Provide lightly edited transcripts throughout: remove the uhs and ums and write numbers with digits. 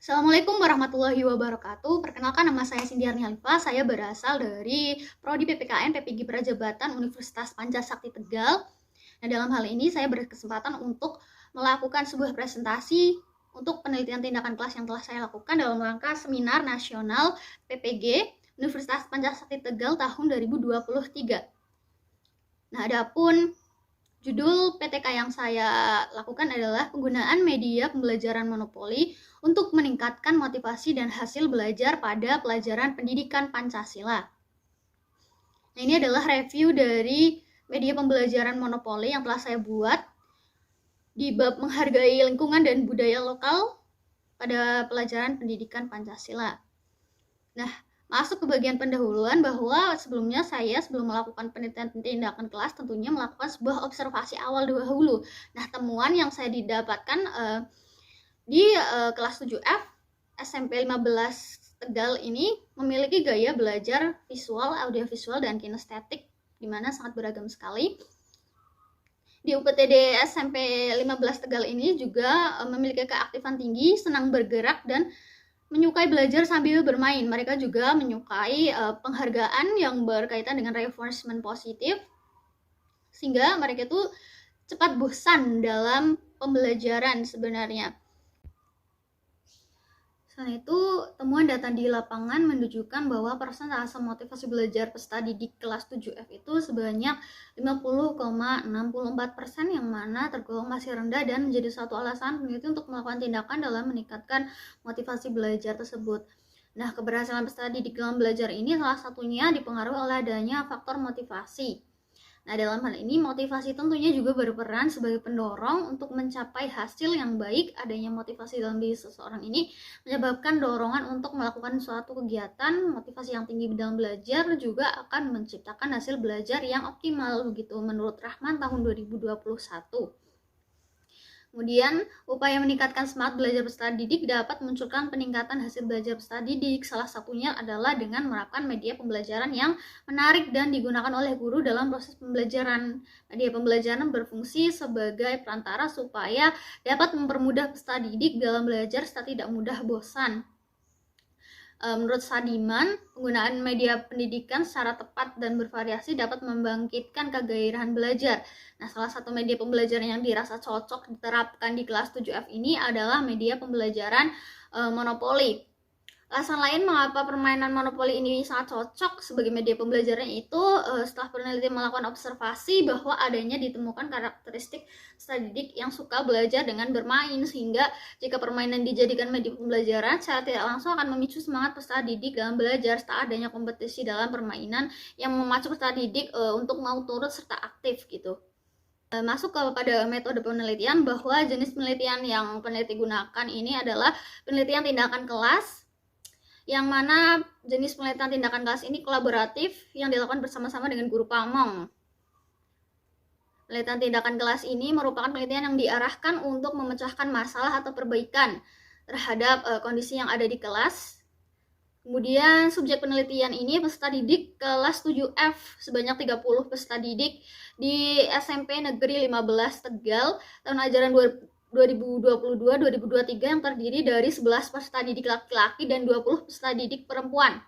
Assalamualaikum warahmatullahi wabarakatuh. Perkenalkan, nama saya Sindiarni Halifah. Saya berasal dari Prodi PPKN PPG Prajabatan Universitas Pancasakti Tegal. Nah, dalam hal ini saya berkesempatan untuk melakukan sebuah presentasi untuk penelitian tindakan kelas yang telah saya lakukan dalam rangka Seminar Nasional PPG Universitas Pancasakti Tegal tahun 2023. Nah, adapun judul PTK yang saya lakukan adalah penggunaan media pembelajaran monopoli untuk meningkatkan motivasi dan hasil belajar pada pelajaran pendidikan Pancasila. Nah, ini adalah review dari media pembelajaran monopoli yang telah saya buat di bab menghargai lingkungan dan budaya lokal pada pelajaran pendidikan Pancasila. Nah, masuk ke bagian pendahuluan bahwa sebelumnya saya sebelum melakukan penelitian tindakan kelas tentunya melakukan sebuah observasi awal dahulu. Nah, temuan yang saya didapatkan di kelas 7F SMP 15 Tegal ini memiliki gaya belajar visual, audiovisual, dan kinestetik di mana sangat beragam sekali. Di UPTD SMP 15 Tegal ini juga memiliki keaktifan tinggi, senang bergerak, dan menyukai belajar sambil bermain. Mereka juga menyukai penghargaan yang berkaitan dengan reinforcement positif, sehingga mereka itu cepat bosan dalam pembelajaran sebenarnya. Selain itu, temuan data di lapangan menunjukkan bahwa persentase motivasi belajar peserta didik kelas 7F itu sebanyak 50,64%, yang mana tergolong masih rendah dan menjadi suatu alasan peneliti untuk melakukan tindakan dalam meningkatkan motivasi belajar tersebut. Nah, keberhasilan peserta didik dalam belajar ini salah satunya dipengaruhi oleh adanya faktor motivasi. Nah, dalam hal ini motivasi tentunya juga berperan sebagai pendorong untuk mencapai hasil yang baik. Adanya motivasi dalam diri seseorang ini menyebabkan dorongan untuk melakukan suatu kegiatan. Motivasi yang tinggi dalam belajar juga akan menciptakan hasil belajar yang optimal, begitu menurut Rahman tahun 2021. Kemudian, upaya meningkatkan semangat belajar peserta didik dapat memunculkan peningkatan hasil belajar peserta didik. Salah satunya adalah dengan menerapkan media pembelajaran yang menarik dan digunakan oleh guru dalam proses pembelajaran. Media pembelajaran berfungsi sebagai perantara supaya dapat mempermudah peserta didik dalam belajar serta tidak mudah bosan. Menurut Sadiman, penggunaan media pendidikan secara tepat dan bervariasi dapat membangkitkan kegairahan belajar. Nah, salah satu media pembelajaran yang dirasa cocok diterapkan di kelas 7F ini adalah media pembelajaran monopoli. Alasan lain mengapa permainan monopoli ini sangat cocok sebagai media pembelajaran itu setelah peneliti melakukan observasi bahwa adanya ditemukan karakteristik peserta didik yang suka belajar dengan bermain, sehingga jika permainan dijadikan media pembelajaran secara tidak langsung akan memicu semangat peserta didik dalam belajar serta adanya kompetisi dalam permainan yang memacu peserta didik untuk mau turut serta aktif gitu. Masuk kepada metode penelitian, bahwa jenis penelitian yang peneliti gunakan ini adalah penelitian tindakan kelas, yang mana jenis penelitian tindakan kelas ini kolaboratif yang dilakukan bersama-sama dengan guru pamong. Penelitian tindakan kelas ini merupakan penelitian yang diarahkan untuk memecahkan masalah atau perbaikan terhadap kondisi yang ada di kelas. Kemudian subjek penelitian ini peserta didik kelas 7F sebanyak 30 peserta didik di SMP Negeri 15 Tegal tahun ajaran 2022-2023 yang terdiri dari 11 peserta didik laki-laki dan 20 peserta didik perempuan.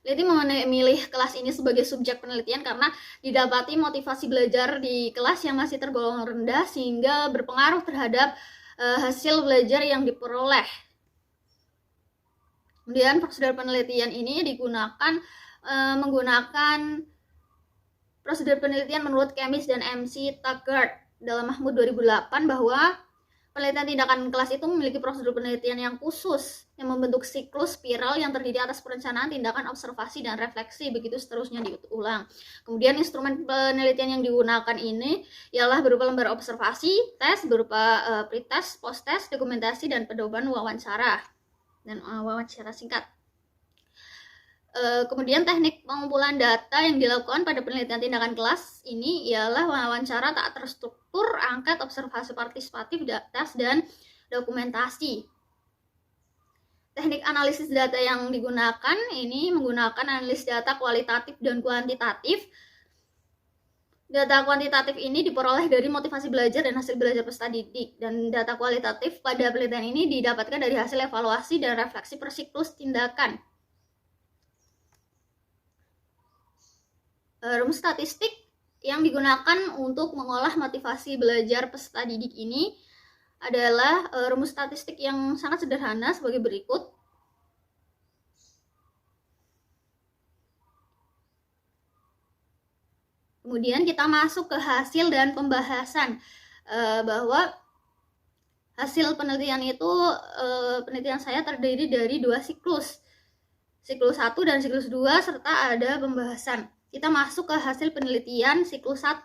Peneliti memilih kelas ini sebagai subjek penelitian karena didapati motivasi belajar di kelas yang masih tergolong rendah sehingga berpengaruh terhadap hasil belajar yang diperoleh. Kemudian prosedur penelitian ini menggunakan prosedur penelitian menurut Kemis dan MC Taggart dalam Mahmud 2008, bahwa penelitian tindakan kelas itu memiliki prosedur penelitian yang khusus yang membentuk siklus spiral yang terdiri atas perencanaan, tindakan, observasi, dan refleksi, begitu seterusnya diulang. Kemudian instrumen penelitian yang digunakan ini ialah berupa lembar observasi, tes berupa pretest, post-test, dokumentasi, dan pedoman wawancara dan wawancara singkat. Kemudian teknik pengumpulan data yang dilakukan pada penelitian tindakan kelas ini ialah wawancara tak terstruktur, angket, observasi partisipatif, tes, dan dokumentasi. Teknik analisis data yang digunakan ini menggunakan analisis data kualitatif dan kuantitatif Data kuantitatif ini diperoleh dari motivasi belajar dan hasil belajar peserta didik, dan data kualitatif pada penelitian ini didapatkan dari hasil evaluasi dan refleksi per siklus tindakan. Rumus statistik yang digunakan untuk mengolah motivasi belajar peserta didik ini adalah rumus statistik yang sangat sederhana sebagai berikut. Kemudian kita masuk ke hasil dan pembahasan, bahwa hasil penelitian itu, penelitian saya terdiri dari 2 siklus 1 dan siklus 2, serta ada pembahasan. Kita masuk ke hasil penelitian siklus 1,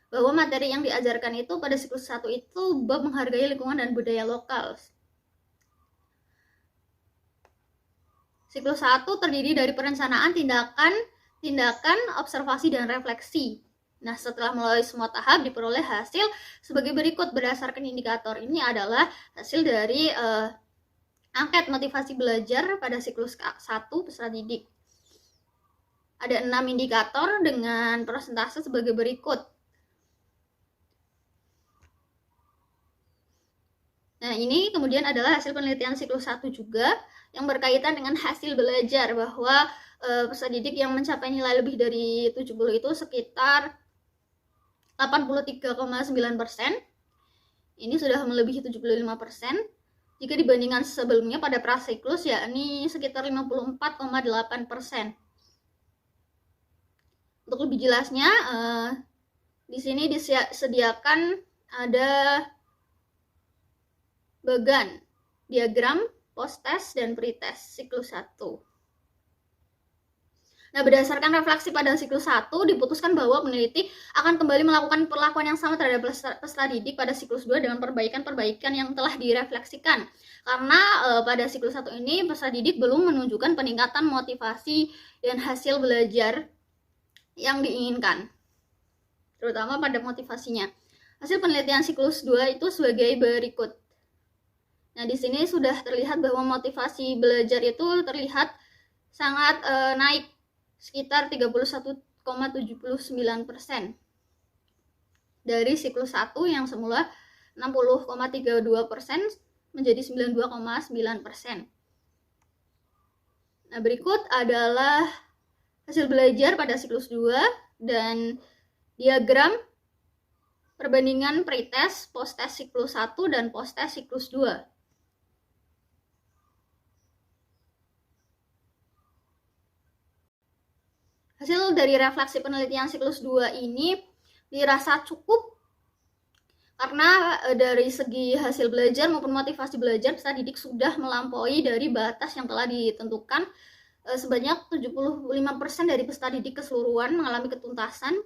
bahwa materi yang diajarkan itu pada siklus 1 itu bab menghargai lingkungan dan budaya lokal. Siklus 1 terdiri dari perencanaan, tindakan, observasi, dan refleksi. Nah, setelah melalui semua tahap diperoleh hasil sebagai berikut berdasarkan indikator. Ini adalah hasil dari angket motivasi belajar pada siklus 1 peserta didik. Ada 6 indikator dengan persentase sebagai berikut. Nah, ini kemudian adalah hasil penelitian siklus 1 juga yang berkaitan dengan hasil belajar, bahwa peserta didik yang mencapai nilai lebih dari 70 itu sekitar 83,9%. Ini sudah melebihi 75%. Jika dibandingkan sebelumnya pada prasiklus, yakni sekitar 54,8%. Untuk lebih jelasnya, di sini disediakan ada bagan, diagram, post-test, dan pre-test siklus 1. Nah, berdasarkan refleksi pada siklus 1, diputuskan bahwa peneliti akan kembali melakukan perlakuan yang sama terhadap peserta didik pada siklus 2 dengan perbaikan-perbaikan yang telah direfleksikan. Karena pada siklus 1 ini peserta didik belum menunjukkan peningkatan motivasi dan hasil belajar yang diinginkan, terutama pada motivasinya. Hasil penelitian siklus 2 itu sebagai berikut. Nah, di sini sudah terlihat bahwa motivasi belajar itu terlihat sangat naik, sekitar 31,79% dari siklus 1 yang semula 60,32% menjadi 92,9%. Nah, berikut adalah hasil belajar pada siklus 2 dan diagram perbandingan pretest, post-test siklus 1 dan post-test siklus 2. Hasil dari refleksi penelitian siklus 2 ini dirasa cukup karena dari segi hasil belajar maupun motivasi belajar peserta didik sudah melampaui dari batas yang telah ditentukan. Sebanyak 75% dari peserta didik keseluruhan mengalami ketuntasan.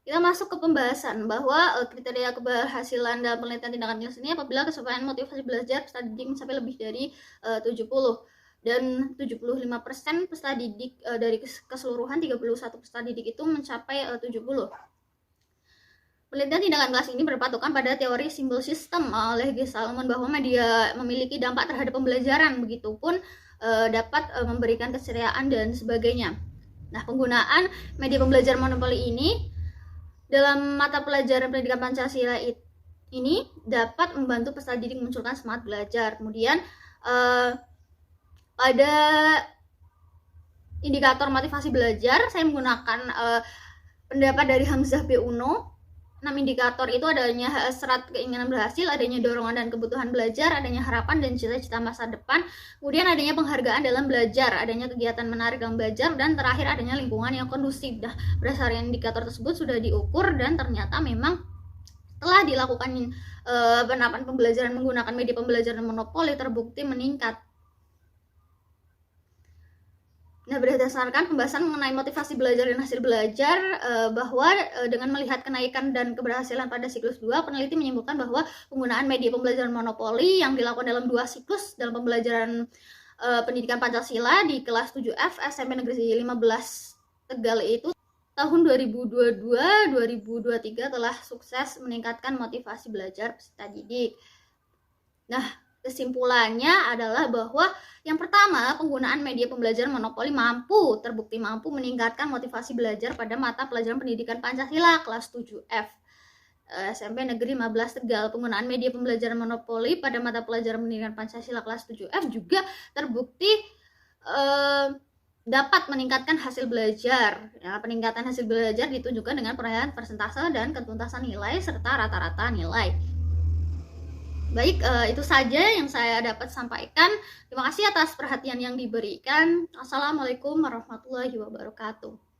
Kita masuk ke pembahasan bahwa kriteria keberhasilan dalam penelitian tindakan nilai ini apabila kesesuaian motivasi belajar peserta didik mencapai lebih dari 70, dan 75% peserta didik dari keseluruhan 31 peserta didik itu mencapai 70. Penelitian tindakan kelas ini berpatokan pada teori simbol sistem oleh G. Salomon, bahwa media memiliki dampak terhadap pembelajaran, begitupun dapat memberikan keceriaan dan sebagainya. Nah, penggunaan media pembelajaran monopoli ini dalam mata pelajaran pendidikan Pancasila ini dapat membantu peserta didik memunculkan semangat belajar. Kemudian pada indikator motivasi belajar, saya menggunakan pendapat dari Hamzah B. Uno. 6 indikator itu adanya serat keinginan berhasil, adanya dorongan dan kebutuhan belajar, adanya harapan dan cita-cita masa depan, kemudian adanya penghargaan dalam belajar, adanya kegiatan menarik dalam belajar, dan terakhir adanya lingkungan yang kondusif. Nah, berdasarkan indikator tersebut sudah diukur dan ternyata memang telah dilakukan penerapan pembelajaran menggunakan media pembelajaran monopoli terbukti meningkat. Nah, berdasarkan pembahasan mengenai motivasi belajar dan hasil belajar, bahwa dengan melihat kenaikan dan keberhasilan pada siklus 2, peneliti menyimpulkan bahwa penggunaan media pembelajaran monopoli yang dilakukan dalam 2 siklus dalam pembelajaran pendidikan Pancasila di kelas 7F SMP Negeri 15 Tegal itu tahun 2022-2023 telah sukses meningkatkan motivasi belajar peserta didik. Nah, Kesimpulannya adalah bahwa yang pertama, penggunaan media pembelajaran monopoli terbukti mampu meningkatkan motivasi belajar pada mata pelajaran pendidikan Pancasila kelas 7F. SMP Negeri 15 Tegal. Penggunaan media pembelajaran monopoli pada mata pelajaran pendidikan Pancasila kelas 7F juga terbukti dapat meningkatkan hasil belajar. Ya, peningkatan hasil belajar ditunjukkan dengan penilaian persentase dan ketuntasan nilai serta rata-rata nilai. Baik, itu saja yang saya dapat sampaikan. Terima kasih atas perhatian yang diberikan. Assalamualaikum warahmatullahi wabarakatuh.